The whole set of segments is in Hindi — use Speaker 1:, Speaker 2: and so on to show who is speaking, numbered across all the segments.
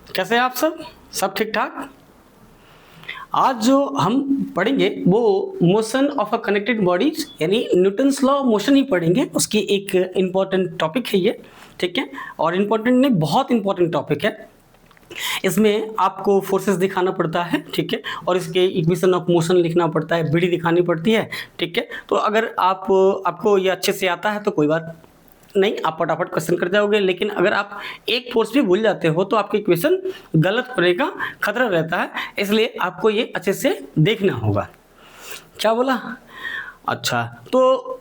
Speaker 1: कैसे हैं आप सब ठीक ठाक। आज जो हम पढ़ेंगे वो motion of a connected bodies यानी न्यूटन्स लॉ ऑफ मोशन ही पढ़ेंगे। उसकी एक इम्पॉर्टेंट टॉपिक है ये, ठीक है। और इम्पॉर्टेंट नहीं, बहुत इम्पॉर्टेंट टॉपिक है। इसमें आपको फोर्सेस दिखाना पड़ता है, ठीक है, और इसके इक्वेशन ऑफ मोशन लिखना पड़ता है, बीडी दिखानी पड़ती है, ठीक है। तो अगर आपको ये अच्छे से आता है तो कोई बात नहीं, आप फटाफट क्वेश्चन कर जाओगे। लेकिन अगर आप एक फोर्स भी भूल जाते हो तो आपके इक्वेशन गलत होने का खतरा रहता है, इसलिए आपको ये अच्छे से देखना होगा। क्या बोला? अच्छा, तो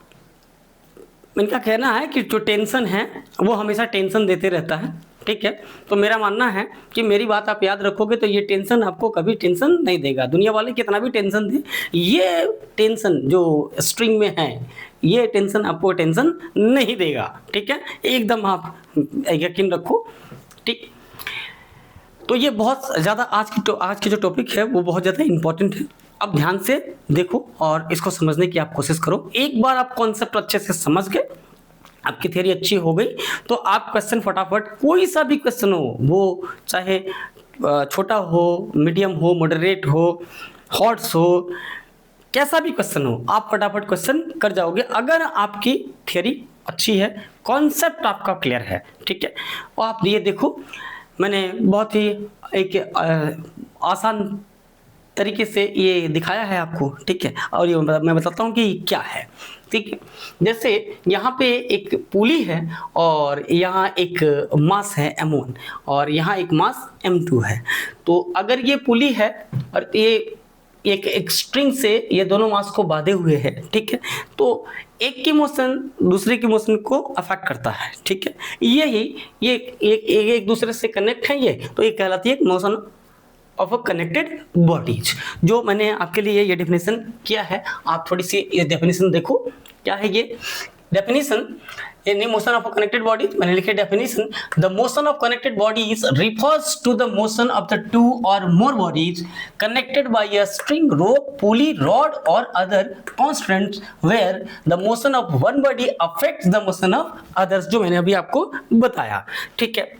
Speaker 1: इनका कहना है कि जो टेंशन है वो हमेशा टेंशन देते रहता है, ठीक है। तो मेरा मानना है कि मेरी बात आप याद रखोगे तो ये टेंशन आपको कभी टेंशन नहीं देगा। दुनिया वाले कितना भी टेंशन दे, ये टेंशन जो स्ट्रिंग में है ये टेंशन आपको टेंशन नहीं देगा, ठीक है। एकदम आप यकीन रखो, ठीक। तो ये बहुत ज़्यादा आज की जो टॉपिक है वो बहुत ज़्यादा इंपॉर्टेंट है। अब ध्यान से देखो और इसको समझने की आप कोशिश करो। एक बार आप कॉन्सेप्ट अच्छे से समझ गए, आपकी थियरी अच्छी हो गई, तो आप क्वेश्चन फटाफट, कोई सा भी क्वेश्चन हो, वो चाहे छोटा हो, मीडियम हो, मॉडरेट हो, हॉट्स हो, कैसा भी क्वेश्चन हो, आप फटाफट क्वेश्चन कर जाओगे अगर आपकी थियरी अच्छी है, कॉन्सेप्ट आपका क्लियर है, ठीक है। और आप ये देखो, मैंने बहुत ही एक आसान तरीके से ये दिखाया है आपको, ठीक है। और ये मैं बताता हूँ कि क्या है, ठीक है। जैसे यहाँ पे एक पुली है और यहाँ एक मास है m1 और यहाँ एक मास m2 है। तो अगर ये पुली है और ये एक स्ट्रिंग से ये दोनों मास को बांधे हुए हैं, ठीक है, तो एक की मोशन दूसरे की मोशन को अफेक्ट करता है, ठीक है। ये एक दूसरे से कनेक्ट है, ये तो ये कहलाती है motion of a connected bodies. जो मैंने आपके लिए ये डेफिनेशन किया है, आप थोड़ी सी ये डेफिनेशन देखो। क्या है ये डेफिनेशन? यानी motion of a connected body, मैंने लिखे definition, the motion of connected bodies refers to the motion of the two or more bodies connected by a string, rope, pulley, rod or other constants where the motion of one body affects the motion of others. जो मैंने अभी आपको बताया, ठीक है।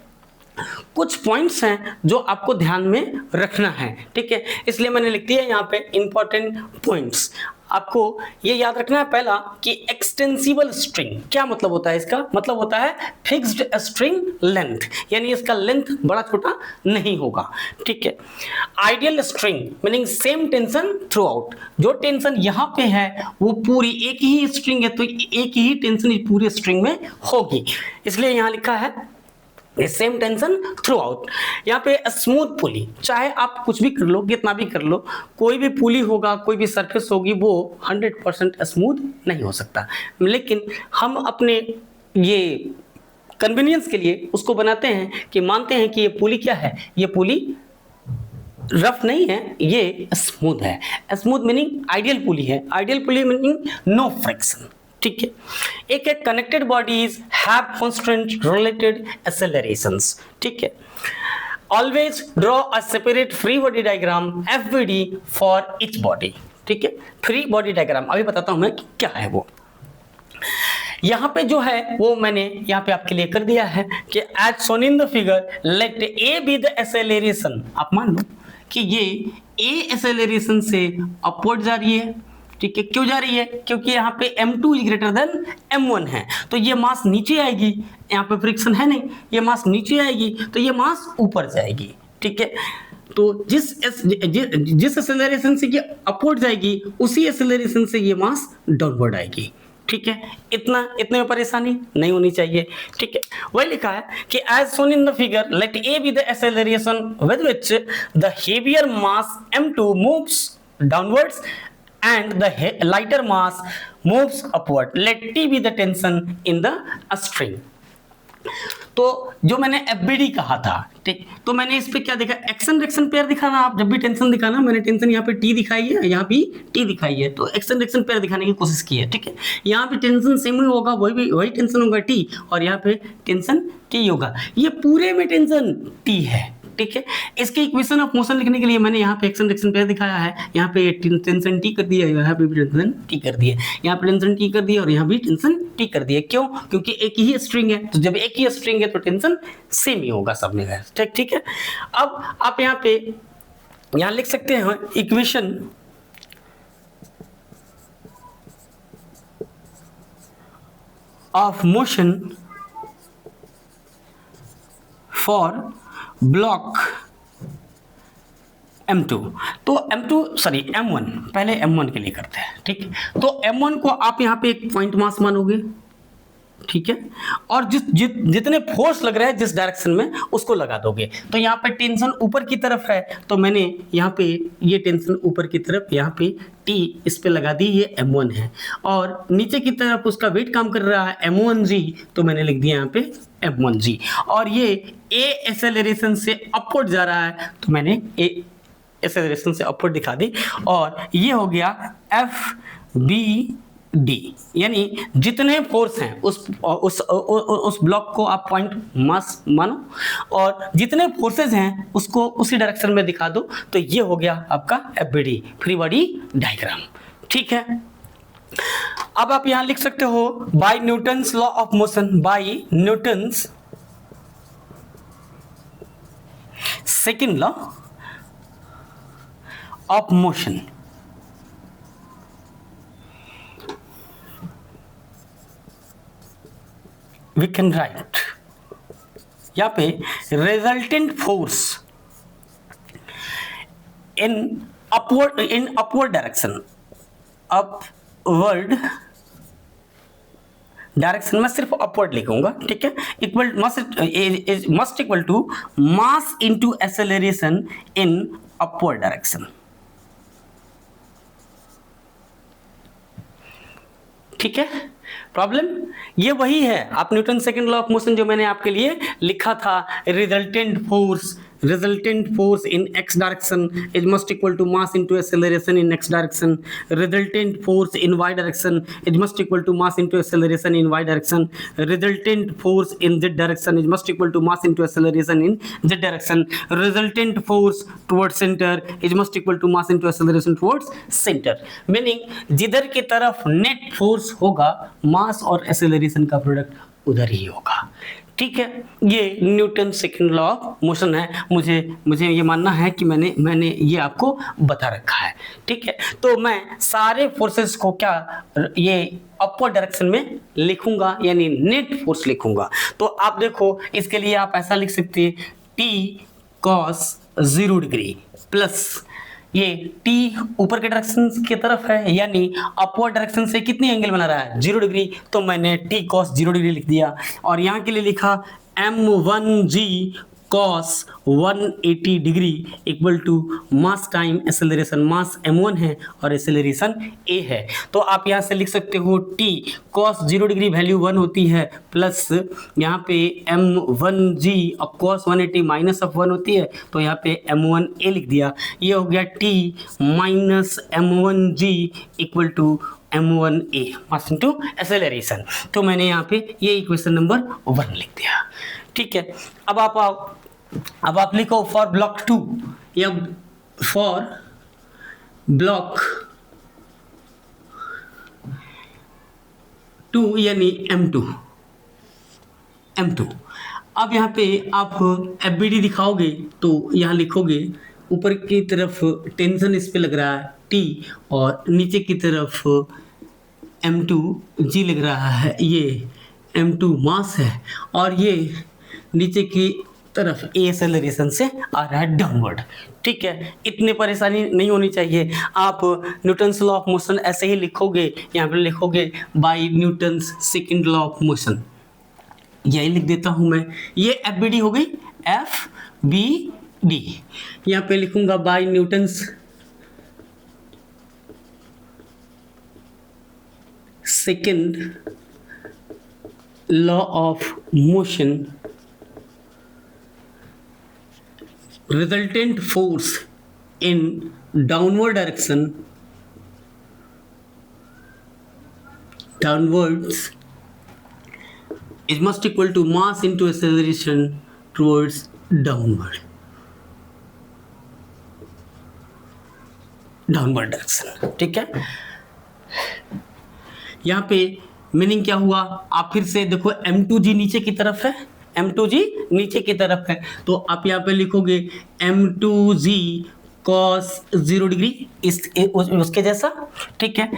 Speaker 1: कुछ पॉइंट्स हैं जो आपको ध्यान में रखना है, ठीक है, इसलिए मैंने लिख दिया यहाँ पे इंपॉर्टेंट पॉइंट्स। आपको ये याद रखना है पहला कि एक्सटेंसिबल स्ट्रिंग क्या मतलब होता है? इसका मतलब होता है फिक्स्ड स्ट्रिंग लेंथ, यानी इसका लेंथ बड़ा छोटा नहीं होगा, ठीक है। Ideal string meaning same tension through out, जो टेंशन यहाँ पे है वो पूरी एक ही स्ट्रिंग है तो एक ही टेंशन पूरी स्ट्रिंग में होगी, इसलिए यहाँ लिखा है सेम टेंशन थ्रू आउट। यहाँ पे स्मूथ पुली, चाहे आप कुछ भी कर लो, कितना भी कर लो, कोई भी पुली होगा, कोई भी सरफेस होगी, वो 100% स्मूथ नहीं हो सकता। लेकिन हम अपने ये कन्वीनियंस के लिए उसको बनाते हैं कि मानते हैं कि ये पुली क्या है, ये पुली रफ नहीं है, ये स्मूथ है। स्मूथ मीनिंग आइडियल पुली है, ideal pulley meaning no friction, ठीक है। एक connected bodies have constant related accelerations, ठीक है। Always draw a separate free body diagram FBD for each body, ठीक है। फ्री बॉडी डायग्राम अभी बताता हूं मैं क्या है वो। यहाँ पे जो है वो मैंने यहाँ पे आपके लिए कर दिया है कि as shown in the figure let A be the acceleration. आप मान लो कि ये A एक्सेलरेशन से अपवर्ड जा रही है, ठीक है। क्यों जा रही है? क्योंकि यहाँ पे m2 is greater than m1 है, तो ये मास नीचे आएगी, यहाँ पे फ्रिक्शन है नहीं, ये मास नीचे आएगी तो ये मास ऊपर जाएगी, ठीक है। तो जिस एक्सेलरेशन से ये अपवर्ड जाएगी उसी एक्सेलरेशन से ये मास डाउनवर्ड आएगी, ठीक है। इतने में परेशानी नहीं होनी चाहिए, ठीक है। वही लिखा है कि as shown in the figure let A be the acceleration with which the heavier mass m2 moves downwards and the lighter mass moves upward. Let T be the tension in the string. तो जो मैंने FBD कहा था, ठीक, तो मैंने इस पे क्या देखा? एक्शन रिएक्शन पेयर दिखाना। आप जब भी टेंशन दिखाना, मैंने टेंशन यहाँ पे T दिखाई है, यहाँ भी T दिखाई है, तो एक्शन रिएक्शन पेयर दिखाने की कोशिश की है, ठीक है। यहाँ पे टेंशन सेम ही होगा, वही टेंशन होगा T, और यहाँ पे टेंशन T होगा। ये पूरे में टेंशन T है, ठीक है। इसके इक्वेशन ऑफ मोशन लिखने के लिए मैंने यहाँ पे एक्शन रिएक्शन पेयर दिखाया है, यहाँ पे टेंशन टी कर दिया, यहाँ पे भी टेंशन टी कर दिया, यहाँ पे टेंशन टी कर दिया और यहाँ भी टेंशन टी कर दिया। क्यों? क्योंकि एक ही स्ट्रिंग है, तो जब एक ही स्ट्रिंग है तो टेंशन सेम ही होगा सब में, ठीक है। अब आप यहाँ पे यहाँ लिख सकते हैं equation of motion for block M2। तो M1, पहले M1 के लिए करते हैं, ठीक है। तो M1 को आप यहाँ पे एक पॉइंट मास मानोगे, ठीक है, और जितने फोर्स लग रहे हैं जिस डायरेक्शन में उसको लगा दोगे। तो यहाँ पे टेंशन ऊपर की तरफ है, तो मैंने यहाँ पे ये टेंशन ऊपर की तरफ यहाँ पे T इस पे लगा दी, ये M1 है, और नीचे की तरफ उसका वेट काम कर रहा है M1G, तो मैंने लिख दिया यहाँ पे M1G, और ये A एक्सेलरेशन से अपवर्ड जा रहा है, तो मैंने A एक्सेलरेशन से अपवर्ड दिखा दी, और ये हो गया FBD, यानी जितने फोर्स हैं उस ब्लॉक को आप पॉइंट मास मानो, और जितने फोर्सेस हैं उसको उसी डायरेक्शन में दिखा दो, तो ये हो गया आपका FBD, फ्री बॉडी डायग्राम, ठीक है। अब आप यहां लिख सकते हो by Newton's law of motion, by Newton's second law of motion, we can write यहाँ पे resultant force in upward direction, upward direction में सिर्फ अपवर्ड लिखूंगा, ठीक है, equal must equal to mass into acceleration in upward direction, ठीक है। प्रॉब्लम ये वही है, आप Newton second law of motion जो मैंने आपके लिए लिखा था, resultant force in X direction is must equal to mass into acceleration in X direction, resultant force in Y direction is must equal to mass into acceleration in Y direction, resultant force in Z direction is must equal to mass into acceleration in Z direction, resultant force towards centre is must equal to mass into acceleration towards centre, meaning जिधर की तरफ नेट फोर्स होगा मास और एक्सेलरेशन का प्रोडक्ट उधर ही होगा, ठीक है। ये Newton second law of motion है, मुझे ये मानना है कि मैंने ये आपको बता रखा है, ठीक है। तो मैं सारे फोर्सेस को क्या ये अपवर्ड डायरेक्शन में लिखूंगा, यानी नेट फोर्स लिखूंगा। तो आप देखो इसके लिए आप ऐसा लिख सकते हैं T cos 0 डिग्री प्लस ये T ऊपर के डायरेक्शन की तरफ है, यानी अपवर्ड डायरेक्शन से कितनी एंगल बना रहा है 0 डिग्री, तो मैंने T cos 0 डिग्री लिख दिया, और यहाँ के लिए लिखा M1G cos 180 degree equal to mass time acceleration, mass M1 है और एक्सेलरेशन A है। तो आप यहाँ से लिख सकते हो T cos 0 डिग्री वैल्यू 1 होती है, प्लस यहाँ पे M1G और cos 180 माइनस ऑफ 1 होती है, तो यहाँ पे M1A लिख दिया। ये हो गया T minus M1G equal to M1A mass into acceleration. तो मैंने यहाँ पे ये इक्वेशन नंबर 1 लिख दिया, ठीक है। अब आप लिखो फॉर ब्लॉक 2 या फॉर ब्लॉक 2 यानी M2। अब यहाँ पे आप FBD दिखाओगे तो यहाँ लिखोगे ऊपर की तरफ टेंशन इस पे लग रहा है T, और नीचे की तरफ M2G लग रहा है, ये M2 मास है, और ये नीचे की तरफ A एक्सेलरेशन से आ रहा है डाउनवर्ड, ठीक है। इतनी परेशानी नहीं होनी चाहिए। आप न्यूटन्स लॉ ऑफ मोशन ऐसे ही लिखोगे, यहाँ पे लिखोगे by Newton's second law of motion, यही लिख देता हूँ मैं। ये FBD हो गई, FBD यहाँ पे लिखूंगा by Newton's second law of motion, resultant force in downward direction, downwards is must equal to mass into acceleration towards downward, downward direction. ठीक है, यहाँ पे मीनिंग क्या हुआ, आप फिर से देखो M2G नीचे की तरफ है, M2G नीचे की तरफ है, तो आप यहाँ पे लिखोगे M2G cos 0 डिग्री उसके जैसा। ठीक है,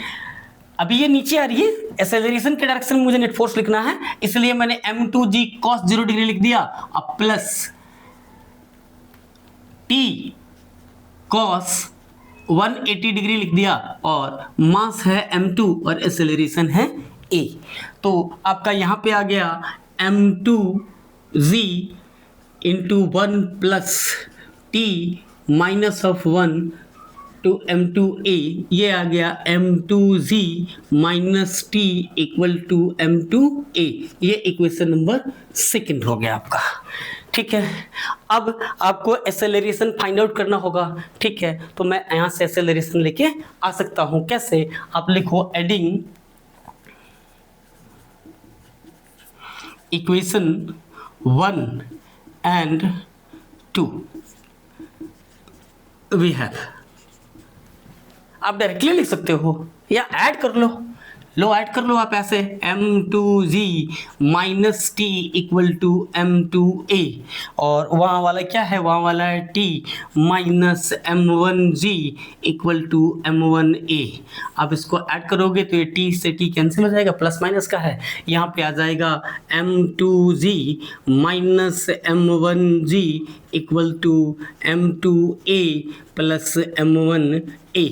Speaker 1: अभी ये नीचे आ रही है, एक्सेलरेशन के डायरेक्शन में मुझे नेट फोर्स लिखना है, इसलिए मैंने M2G cos 0 डिग्री लिख दिया, अब प्लस T cos 180 डिग्री लिख दिया, और मास है M2 और एक्सेलरेशन है A। तो आपका यहाँ पे आ गया M2G into 1 plus T minus of 1 to M2A, ये आ गया M2G minus T equal to M2A, ये इक्वेशन नंबर 2 हो गया आपका। ठीक है, अब आपको एक्सेलरेशन फाइंड आउट करना होगा। ठीक है, तो मैं यहाँ से एक्सेलरेशन लेके आ सकता हूँ, कैसे, आप लिखो adding equation 1 and 2 we have, आप डायरेक्टली लिख सकते हो या ऐड कर लो ऐड कर लो आप ऐसे, M2G minus T equal to M2A, और वहाँ वाला क्या है, वहाँ वाला है T minus M1G equal to M1A। आप इसको ऐड करोगे तो ये T से T कैंसिल हो जाएगा, प्लस माइनस का है, यहाँ पे आ जाएगा M2G minus M1G equal to M2A plus M1A।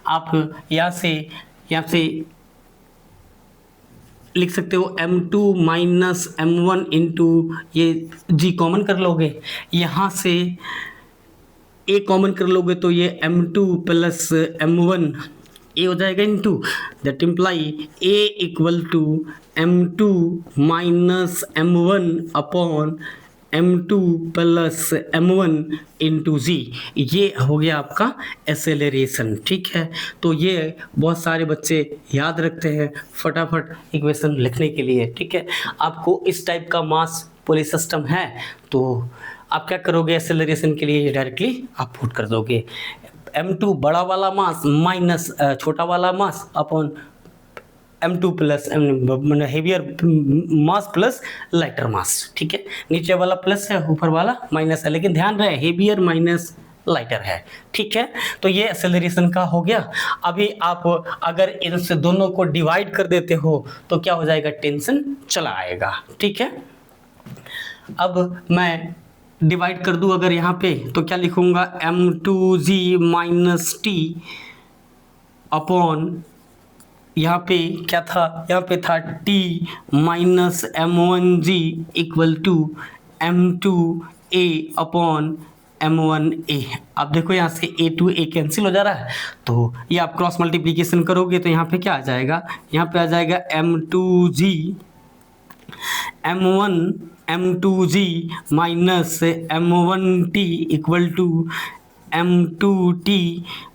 Speaker 1: आप यहाँ से लिख सकते हो M2 माइनस M1 इंटू ये G कॉमन कर लोगे, यहाँ से A कॉमन कर लोगे तो ये M2 प्लस M1 A हो जाएगा into, that imply A equal to M2 minus M1 upon M2 plus M1 into G, ये हो गया आपका एक्सेलरेशन। ठीक है, तो ये बहुत सारे बच्चे याद रखते हैं फटाफट इक्वेशन लिखने के लिए। ठीक है, आपको इस टाइप का मास पुली सिस्टम है तो आप क्या करोगे, एक्सेलरेशन के लिए डायरेक्टली आप पुट कर दोगे M2 बड़ा वाला मास माइनस छोटा वाला mass upon M2 plus heavier mass plus lighter mass. ठीक है, नीचे वाला प्लस है, ऊपर वाला माइनस है, लेकिन ध्यान रहे हेवियर माइनस लाइटर है। ठीक है, तो ये एक्सेलरेशन का हो गया। अभी आप अगर इनसे दोनों को डिवाइड कर देते हो तो क्या हो जाएगा, टेंशन चला आएगा। ठीक है, अब मैं डिवाइड कर दूं अगर यहाँ पे तो क्या लिखूंगा, M2G माइनस T अपॉन, यहाँ पे क्या था, यहाँ पे था T minus M1G equal to M2A upon M1A। अब देखो यहाँ से A टू A कैंसिल हो जा रहा है, तो ये आप क्रॉस मल्टीप्लिकेशन करोगे तो यहाँ पे क्या आ जाएगा, यहाँ पे आ जाएगा M2G M2G minus M1T equal to M2T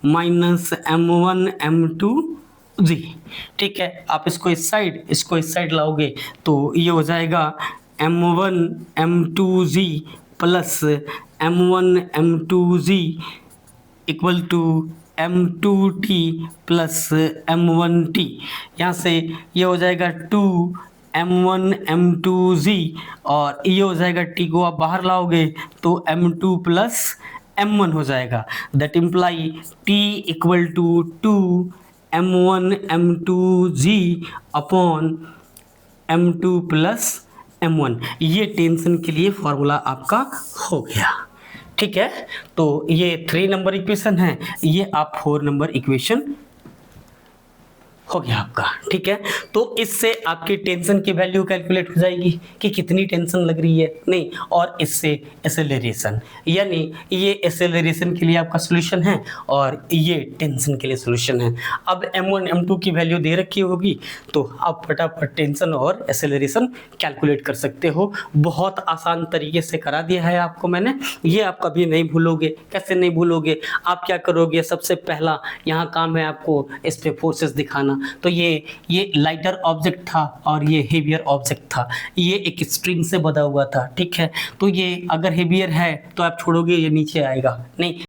Speaker 1: minus M1 M2G। ठीक है, आप इसको इस साइड लाओगे तो ये हो जाएगा M1 M2G plus M1 M2G equal to M2T plus M1T। यहाँ से ये हो जाएगा 2M1 M2G और ये हो जाएगा T को आप बाहर लाओगे तो M2 प्लस M1 हो जाएगा, that imply T equal to 2M1 M2G upon M2 plus M1। ये टेंशन के लिए फॉर्मूला आपका हो गया। ठीक है, तो ये 3 नंबर इक्वेशन है, ये आप 4 नंबर इक्वेशन हो गया आपका। ठीक है, तो इससे आपकी टेंशन की वैल्यू कैलकुलेट हो जाएगी कि कितनी टेंशन लग रही है, नहीं, और इससे एक्सेलरेशन, यानी ये एक्सेलरेशन के लिए आपका सॉल्यूशन है और ये टेंशन के लिए सॉल्यूशन है। अब M1 M2 की वैल्यू दे रखी होगी तो आप फटाफट टेंशन और एक्सेलरेशन कैलकुलेट कर सकते हो। बहुत आसान तरीके से करा दिया है आपको मैंने, ये आप कभी नहीं भूलोगे। कैसे नहीं भूलोगे, आप क्या करोगे, सबसे पहला यहाँ काम है आपको इस पे फोर्सेस दिखाना। तो ये लाइटर ऑब्जेक्ट था और ये हेवियर ऑब्जेक्ट था, ये एक स्ट्रिंग से बंधा हुआ था। ठीक है, तो ये अगर हेवियर है तो आप छोड़ोगे ये नीचे आएगा, नहीं